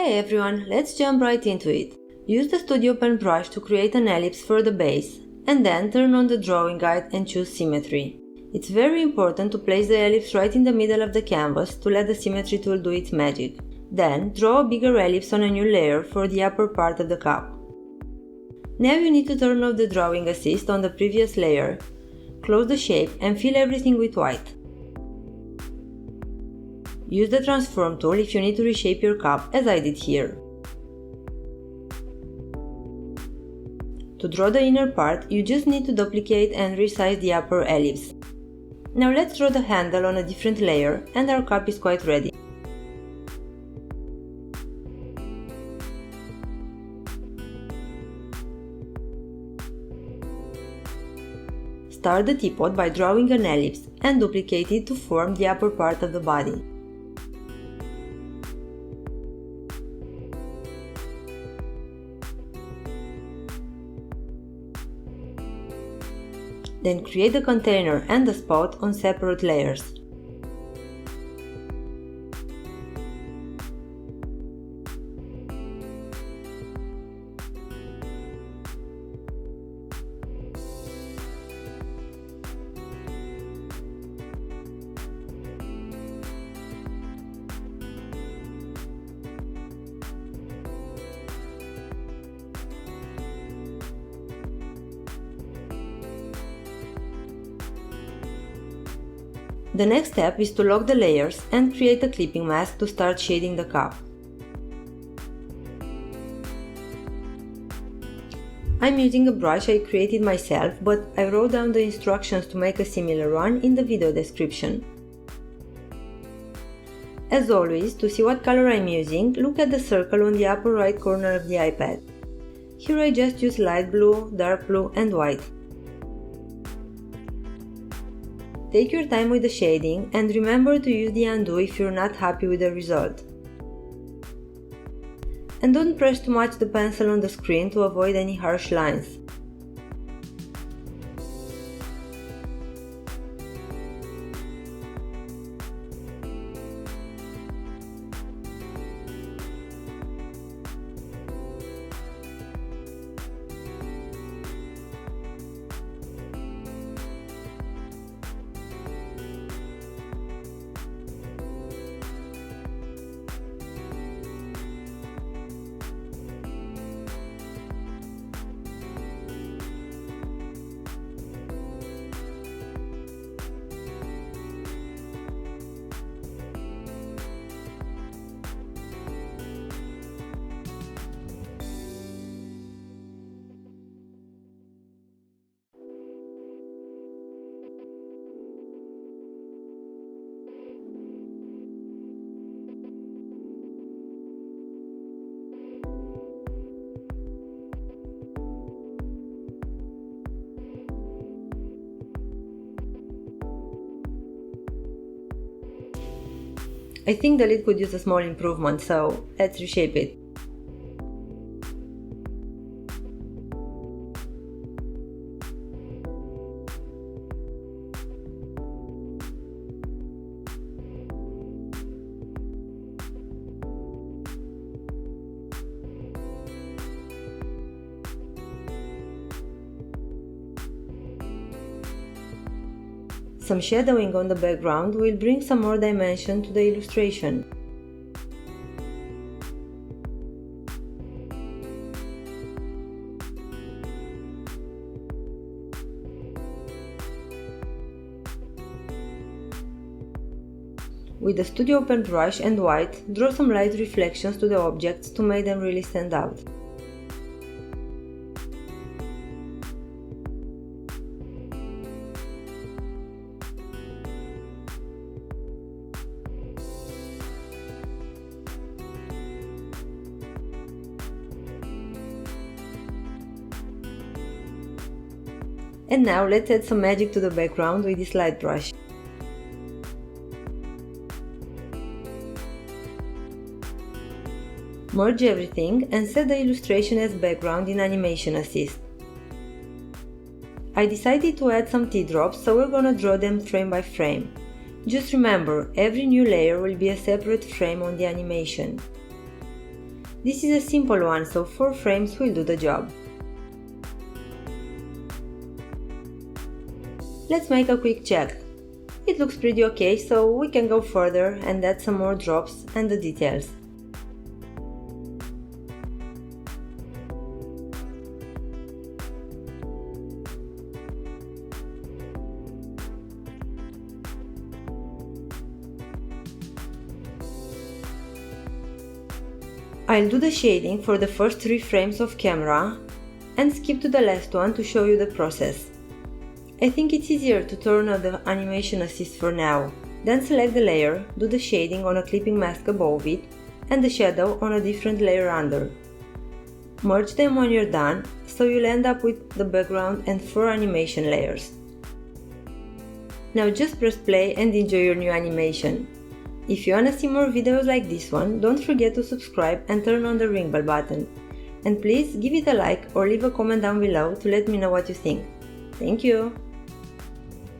Hey everyone, let's jump right into it. Use the Studio Pen brush to create an ellipse for the base, and then turn on the drawing guide and choose Symmetry. It's very important to place the ellipse right in the middle of the canvas to let the Symmetry tool do its magic. Then, draw a bigger ellipse on a new layer for the upper part of the cup. Now you need to turn off the drawing assist on the previous layer, close the shape and fill everything with white. Use the transform tool if you need to reshape your cup, as I did here. To draw the inner part, you just need to duplicate and resize the upper ellipse. Now let's draw the handle on a different layer and our cup is quite ready. Start the teapot by drawing an ellipse and duplicate it to form the upper part of the body. Then create the container and the spout on separate layers. The next step is to lock the layers and create a clipping mask to start shading the cup. I'm using a brush I created myself, but I wrote down the instructions to make a similar one in the video description. As always, to see what color I'm using, look at the circle on the upper right corner of the iPad. Here I just use light blue, dark blue and white. Take your time with the shading and remember to use the undo if you're not happy with the result. And don't press too much the pencil on the screen to avoid any harsh lines. I think the lid could use a small improvement, so let's reshape it. Some shadowing on the background will bring some more dimension to the illustration. With the Studio Pen brush and white, draw some light reflections to the objects to make them really stand out. And now let's add some magic to the background with this light brush. Merge everything and set the illustration as background in Animation Assist. I decided to add some tea drops, so we're gonna draw them frame by frame. Just remember, every new layer will be a separate frame on the animation. This is a simple one, so 4 frames will do the job. Let's make a quick check. It looks pretty okay, so we can go further and add some more drops and the details. I'll do the shading for the first 3 frames of camera and skip to the last one to show you the process. I think it's easier to turn on the animation assist for now. Then select the layer, do the shading on a clipping mask above it and the shadow on a different layer under. Merge them when you're done, so you'll end up with the background and 4 animation layers. Now just press play and enjoy your new animation. If you wanna see more videos like this one, don't forget to subscribe and turn on the ring bell button. And please give it a like or leave a comment down below to let me know what you think. Thank you!